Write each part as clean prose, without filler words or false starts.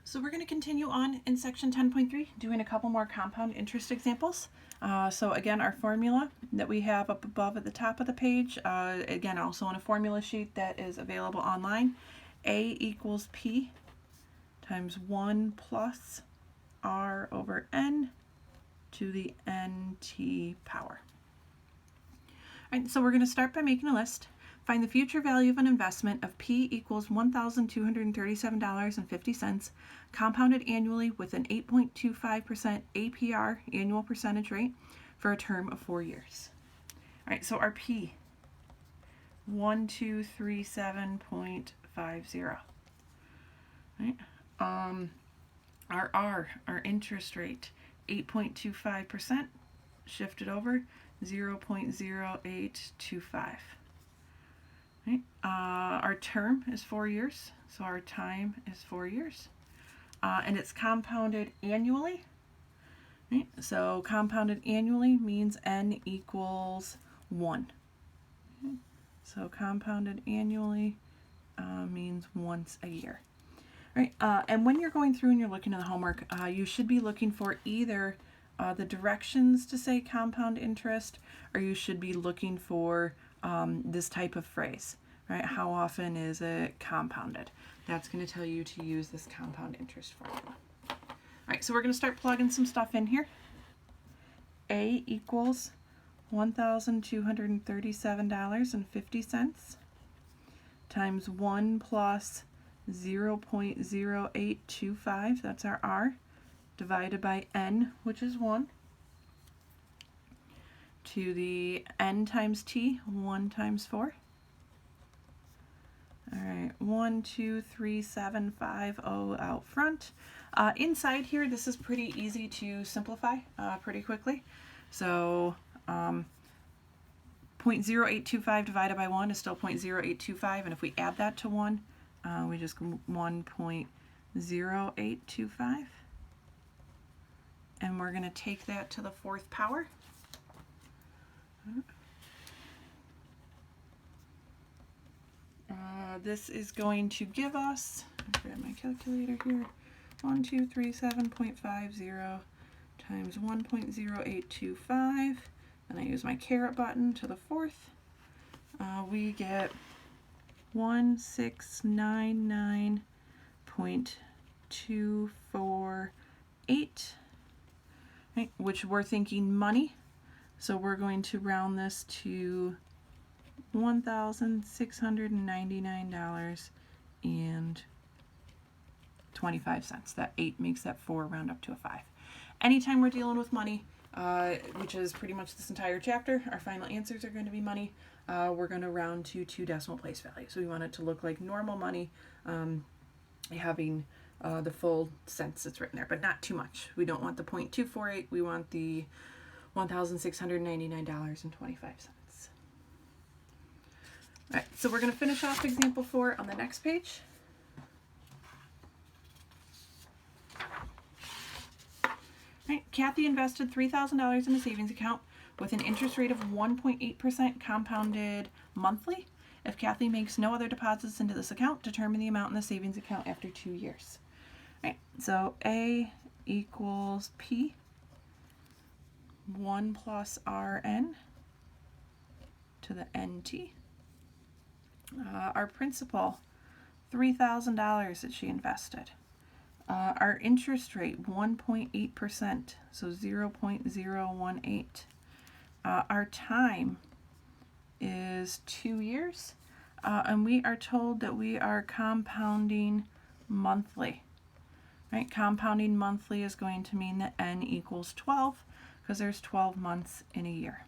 So we're going to continue on in section 10.3, doing a couple more compound interest examples. So again, our formula that we have up above at the top of the page, again, also on a formula sheet that is available online, A equals P times 1 plus R over N to the NT power. All right, so we're going to start by making a list. Find the future value of an investment of P equals $1,237.50, compounded annually with an 8.25% APR, annual percentage rate, for a term of 4 years. All right, so our P, 1237.50. Right? Our R, our interest rate, 8.25%, shifted over, 0.0825. Right? Our term is 4 years, so our time is 4 years. And it's compounded annually. Right? So compounded annually means N equals 1. Okay? So compounded annually means once a year. Right? And when you're going through and you're looking at the homework, you should be looking for either the directions to say compound interest, or you should be looking for this type of phrase, right? How often is it compounded? That's going to tell you to use this compound interest formula. All right, so we're going to start plugging some stuff in here. A equals $1,237.50 times 1 plus 0.0825, that's our R, divided by N, which is 1, to the N times T, 1 times 4. All right, 123,750 out front. Inside here, this is pretty easy to simplify pretty quickly. So 0.0825 divided by 1 is still 0.0825, and if we add that to 1, we just 1.0825. And we're going to take that to the 4th power. This is going to give us, I'll grab my calculator here, 1237.50 times 1.0825, and I use my caret button to the 4th. We get 1699.248, right, which we're thinking money. So we're going to round this to $1,699.25. That 8 makes that 4 round up to a 5. Anytime we're dealing with money, which is pretty much this entire chapter, our final answers are going to be money. We're going to round to 2 decimal place values. So we want it to look like normal money, having the full cents that's written there, but not too much. We don't want the 0.248. We want the $1,699.25. All right, so we're going to finish off example 4 on the next page. All right, Kathy invested $3,000 in a savings account with an interest rate of 1.8% compounded monthly. If Kathy makes no other deposits into this account, determine the amount in the savings account after 2 years. All right, so A equals P, 1 plus RN to the NT. Our principal, $3,000 that she invested. Our interest rate, 1.8%, so 0.018. Our time is 2 years, and we are told that we are compounding monthly. Right? Compounding monthly is going to mean that N equals 12, because there's 12 months in a year.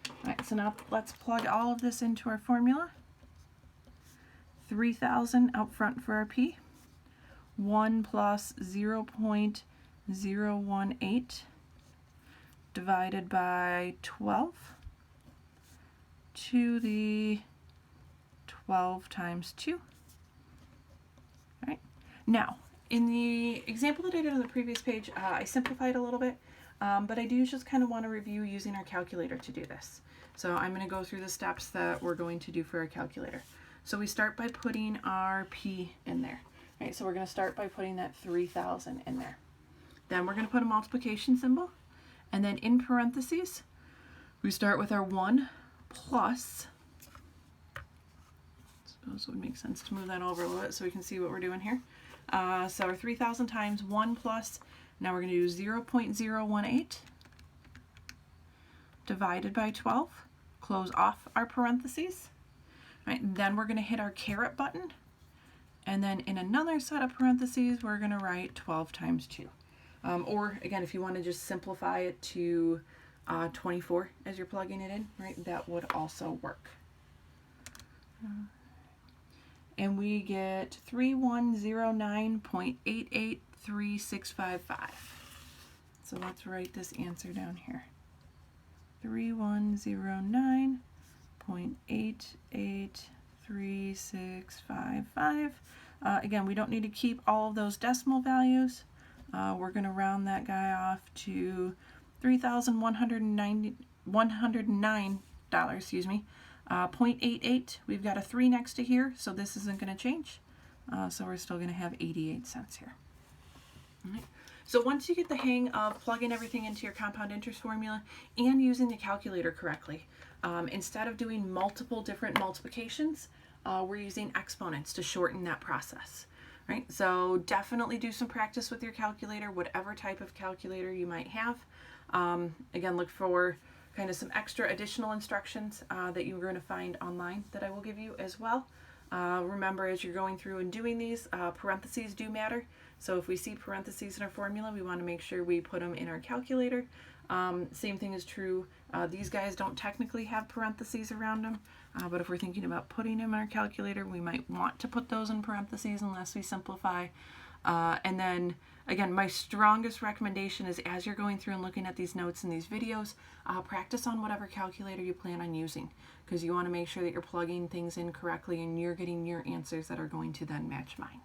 All right, so now let's plug all of this into our formula. 3,000 out front for our P. 1 plus 0.018 divided by 12 to the 12 times 2. All right. Now, in the example that I did on the previous page, I simplified a little bit, but I do just kind of want to review using our calculator to do this. So I'm going to go through the steps that we're going to do for our calculator. So we start by putting our P in there. Right, so we're going to start by putting that 3,000 in there. Then we're going to put a multiplication symbol, and then in parentheses, we start with our 1 plus, I suppose it would make sense to move that over a little bit so we can see what we're doing here. So our 3,000 times 1 plus, now we're going to do 0.018 divided by 12, close off our parentheses. Right, then we're going to hit our caret button, and then in another set of parentheses, we're going to write 12 times 2. Or again, if you want to just simplify it to 24 as you're plugging it in, right, that would also work. And we get 3109.883655. So let's write this answer down here. 3109.883655. Again, we don't need to keep all of those decimal values. We're going to round that guy off to $3,109, excuse me, 0.88. We've got a 3 next to here, so this isn't going to change. So we're still going to have 88 cents here. All right. So once you get the hang of plugging everything into your compound interest formula and using the calculator correctly, instead of doing multiple different multiplications, we're using exponents to shorten that process. Right? So definitely do some practice with your calculator, whatever type of calculator you might have. Again, look for kind of some extra additional instructions that you're going to find online that I will give you as well. Remember, as you're going through and doing these, parentheses do matter. So if we see parentheses in our formula, we want to make sure we put them in our calculator. Same thing is true. These guys don't technically have parentheses around them, but if we're thinking about putting them in our calculator, we might want to put those in parentheses unless we simplify. And then, again, my strongest recommendation is as you're going through and looking at these notes and these videos, practice on whatever calculator you plan on using, because you want to make sure that you're plugging things in correctly and you're getting your answers that are going to then match mine.